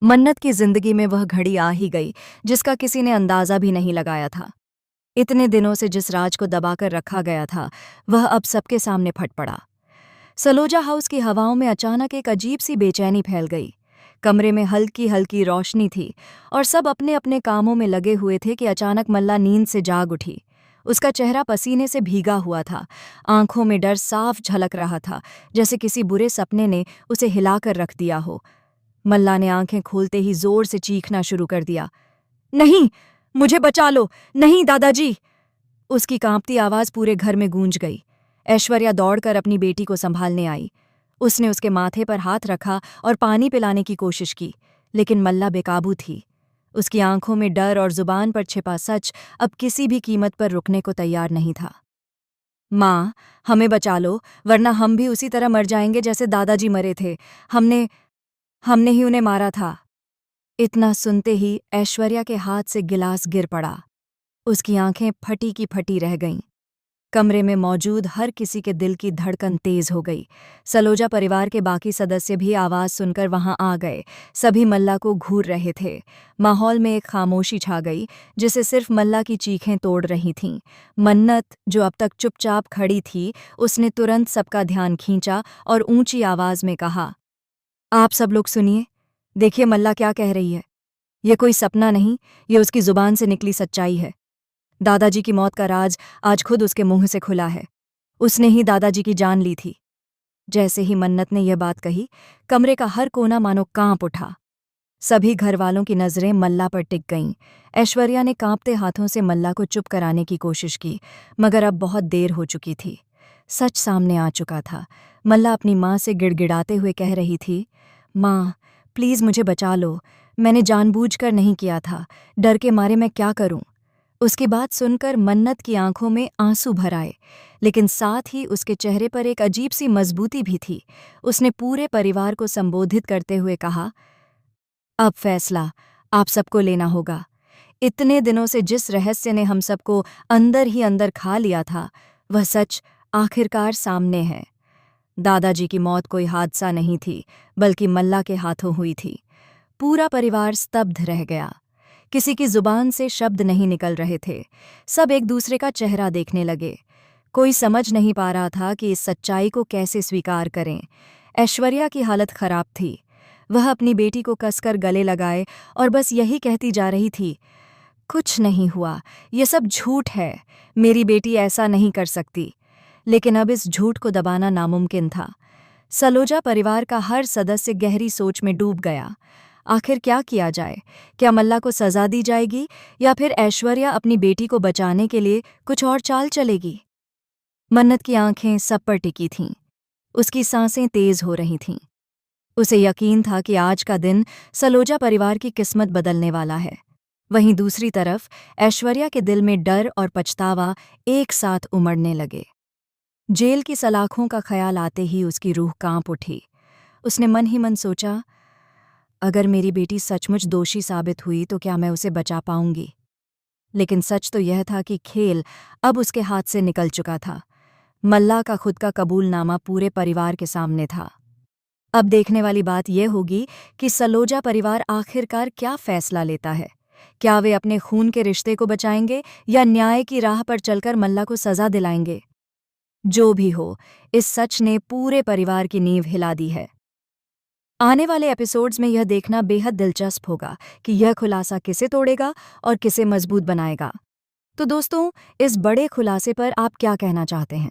मन्नत की जिंदगी में वह घड़ी आ ही गई जिसका किसी ने अंदाजा भी नहीं लगाया था। इतने दिनों से जिस राज को दबाकर रखा गया था वह अब सबके सामने फट पड़ा। सलोजा हाउस की हवाओं में अचानक एक अजीब सी बेचैनी फैल गई। कमरे में हल्की हल्की रोशनी थी और सब अपने अपने कामों में लगे हुए थे कि अचानक मल्ला नींद से जाग उठी। उसका चेहरा पसीने से भीगा हुआ था, आंखों में डर साफ झलक रहा था, जैसे किसी बुरे सपने ने उसे हिलाकर रख दिया हो। मल्ला ने आंखें खोलते ही जोर से चीखना शुरू कर दिया। नहीं, मुझे बचा लो, नहीं दादाजी। उसकी कांपती आवाज पूरे घर में गूंज गई। ऐश्वर्या दौड़कर अपनी बेटी को संभालने आई। उसने उसके माथे पर हाथ रखा और पानी पिलाने की कोशिश की, लेकिन मल्ला बेकाबू थी। उसकी आंखों में डर और जुबान पर छिपा सच अब किसी भी कीमत पर रुकने को तैयार नहीं था। माँ, हमें बचा लो, वरना हम भी उसी तरह मर जाएंगे जैसे दादाजी मरे थे। हमने हमने ही उन्हें मारा था। इतना सुनते ही ऐश्वर्या के हाथ से गिलास गिर पड़ा। उसकी आंखें फटी की फटी रह गईं। कमरे में मौजूद हर किसी के दिल की धड़कन तेज हो गई। सलोजा परिवार के बाकी सदस्य भी आवाज सुनकर वहां आ गए। सभी मल्ला को घूर रहे थे। माहौल में एक खामोशी छा गई जिसे सिर्फ मल्ला की चीखें तोड़ रही थीं। मन्नत, जो अब तक चुपचाप खड़ी थी, उसने तुरंत सबका ध्यान खींचा और ऊंची आवाज में कहा, आप सब लोग सुनिए, देखिए मल्ला क्या कह रही है। ये कोई सपना नहीं, ये उसकी जुबान से निकली सच्चाई है। दादाजी की मौत का राज आज खुद उसके मुंह से खुला है। उसने ही दादाजी की जान ली थी। जैसे ही मन्नत ने यह बात कही, कमरे का हर कोना मानो कांप उठा। सभी घरवालों की नजरें मल्ला पर टिक गईं। ऐश्वर्या ने कांपते हाथों से मल्ला को चुप कराने की कोशिश की, मगर अब बहुत देर हो चुकी थी। सच सामने आ चुका था। मल्ला अपनी माँ से गिड़गिड़ाते हुए कह रही थी, माँ, प्लीज़ मुझे बचा लो, मैंने जानबूझकर नहीं किया था, डर के मारे मैं क्या करूं। उसकी बात सुनकर मन्नत की आंखों में आंसू भर आए, लेकिन साथ ही उसके चेहरे पर एक अजीब सी मजबूती भी थी। उसने पूरे परिवार को संबोधित करते हुए कहा, अब फैसला आप सबको लेना होगा। इतने दिनों से जिस रहस्य ने हम सबको अंदर ही अंदर खा लिया था, वह सच आखिरकार सामने है। दादाजी की मौत कोई हादसा नहीं थी, बल्कि मल्ला के हाथों हुई थी। पूरा परिवार स्तब्ध रह गया। किसी की जुबान से शब्द नहीं निकल रहे थे। सब एक दूसरे का चेहरा देखने लगे। कोई समझ नहीं पा रहा था कि इस सच्चाई को कैसे स्वीकार करें। ऐश्वर्या की हालत खराब थी। वह अपनी बेटी को कसकर गले लगाए और बस यही कहती जा रही थी, कुछ नहीं हुआ, ये सब झूठ है, मेरी बेटी ऐसा नहीं कर सकती। लेकिन अब इस झूठ को दबाना नामुमकिन था। सलोजा परिवार का हर सदस्य गहरी सोच में डूब गया। आखिर क्या किया जाए? क्या मल्ला को सजा दी जाएगी या फिर ऐश्वर्या अपनी बेटी को बचाने के लिए कुछ और चाल चलेगी? मन्नत की आंखें सब पर टिकी थीं। उसकी सांसें तेज हो रही थीं। उसे यकीन था कि आज का दिन सलोजा परिवार की किस्मत बदलने वाला है। वहीं दूसरी तरफ ऐश्वर्या के दिल में डर और पछतावा एक साथ उमड़ने लगे। जेल की सलाखों का ख्याल आते ही उसकी रूह कांप उठी। उसने मन ही मन सोचा, अगर मेरी बेटी सचमुच दोषी साबित हुई तो क्या मैं उसे बचा पाऊंगी? लेकिन सच तो यह था कि खेल अब उसके हाथ से निकल चुका था। मल्ला का खुद का कबूलनामा पूरे परिवार के सामने था। अब देखने वाली बात यह होगी कि सलोजा परिवार आखिरकार क्या फैसला लेता है। क्या वे अपने खून के रिश्ते को बचाएंगे या न्याय की राह पर चलकर मल्ला को सजा दिलाएंगे? जो भी हो, इस सच ने पूरे परिवार की नींव हिला दी है। आने वाले एपिसोड्स में यह देखना बेहद दिलचस्प होगा कि यह खुलासा किसे तोड़ेगा और किसे मजबूत बनाएगा। तो दोस्तों, इस बड़े खुलासे पर आप क्या कहना चाहते हैं?